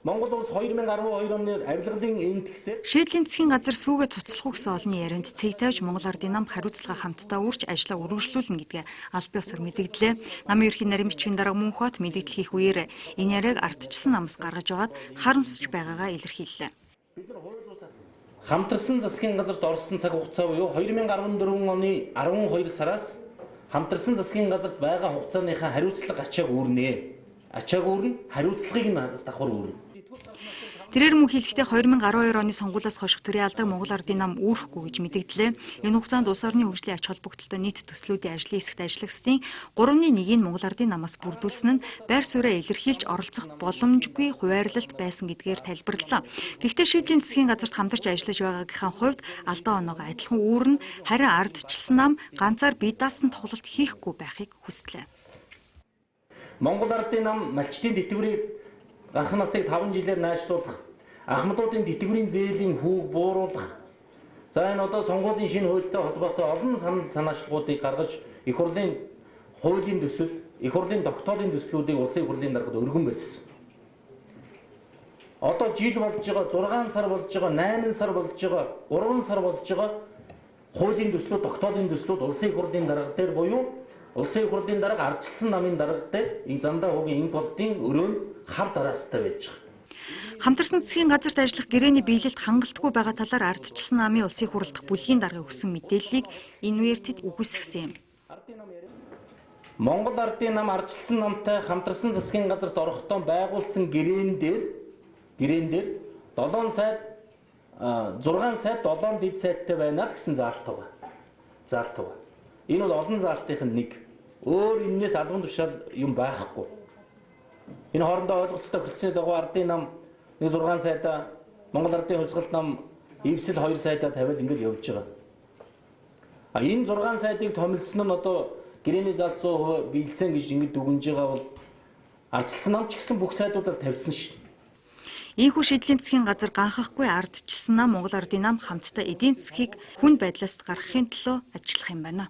Монгол улс 2012 оны авилгалын эндексээр Шийдлийн засгийн газар сүүгээ цуцлах уу гэсэн олонний ярианд цэг тавьж Монгол Ардын нам хариуцлага хамтдаа үрж ажлаа үргэлжлүүлнэ гэдгээ аль биесээр мэдгдлээ. Намын ерхий нарийн бичгийн дарга Мөнхбат мэдээлэл хийх үеэр энэ яриаг ардчилсан намаас гаргаж аваад харамсаж байгаагаа илэрхийллээ. хамтарсан засгийн газарт орсон цаг хугацаа буюу 2014 оны 12 сараас хамтарсан засгийн газарт байгаа хугацааныхаа хариуцлага ачааг үүрнэ. Ачааг үүрнэ, хариуцлагыг нь давхар үүрнэ. Тэрээр мөн хэлэхдээ 2012 оны сонгуулиас хойш төрийн алдааг Монгол Ардын нам үүрэхгүй гэж мэдгдлээ. Энэ хугацаанд улс орны хөгжлийн ач холбогдолтой нийт төслүүдийн ажлын хэсэгт ажиллагчдын 3/1-ийг Монгол Ардын намаас бүрдүүлсэн нь байр сууриа илэрхийлж оролцох боломжгүй хуваарлалт байсан гэдгээр тайлбарлалаа. Гэхдээ шийдлийн засгийн газарт хамтарч ажиллаж байгаагийнхаа хувьд алдаа оноогоо адилхан үүрнэ, харин ардчилсан нам ганцаар бие даасан тоглолт хийхгүй байхыг хүслээ. Монгол Ардын нам малчдын тэтгэврийг гарах насыг 5 жилээр найшлуулах, ахмадуудын тэтгэврийн зээлийн хүүг бууруулах. За энэ одоо сонгуулийн шинэ хуультай холбоотой олон санал санаачлагуудыг гаргаж их хурлын хуулийн төсөл, их хурлын тогтоолын төслүүдийг улсын хурлын даргад өргөн барьсан. Одоо жил болж байгаа, 6 сар болж байгаа, 8 сар болж байгаа, 3 сар болж байгаа хуулийн төслүүд, тогтоолын төслүүд улсын хурлын дарга дээр буюу улсын хурлын дарга ардчилсан намын дарга дээр энэ зандаа хүүгийн энэ болдын өрөө хав дараастай байж байгаа. Хамтарсан засгийн газарт ажиллах гэрээний биелэлд хангалтгүй байгаа талаар ардчилсан намын улсын хурлдах бүлгийн дарга өгсөн мэдээллийг энэ үеэр тэд үгүйсгэсэн юм. Монгол Ардын нам ардчилсан намтай хамтарсан засгийн газарт орохдоо байгуулсан гэрээн дээр 7 сайд 6 сайд 7 дэд сайдтай байна л гэсэн заалт байгаа. Энэ бол олон заалтын нэг. Өөр энэс албан тушаал юм байхгүй. Энэ хоорондоо ойлголцтой хүртсэний дагуу Ардын нам 6 сайдаа, Монгол Ардын хувьсгалт нам эвсэл 2 сайдаа тавиал ингэж явж байгаа. Энэ 6 сайдыг томилсон нь одоо гэрээний зал 100% биелсэн гэж ингэж дүгнж байгаа бол ардчилсан нам ч гэсэн бүх сайдуудаар тавьсан шин. Ийхүү шийдлийн засгийн газар ганхахгүй ардчилсан нам Монгол Ардын нам хамтдаа эдийн засгийг хүнд байдлаас гаргахын төлөө ажиллах юм байна.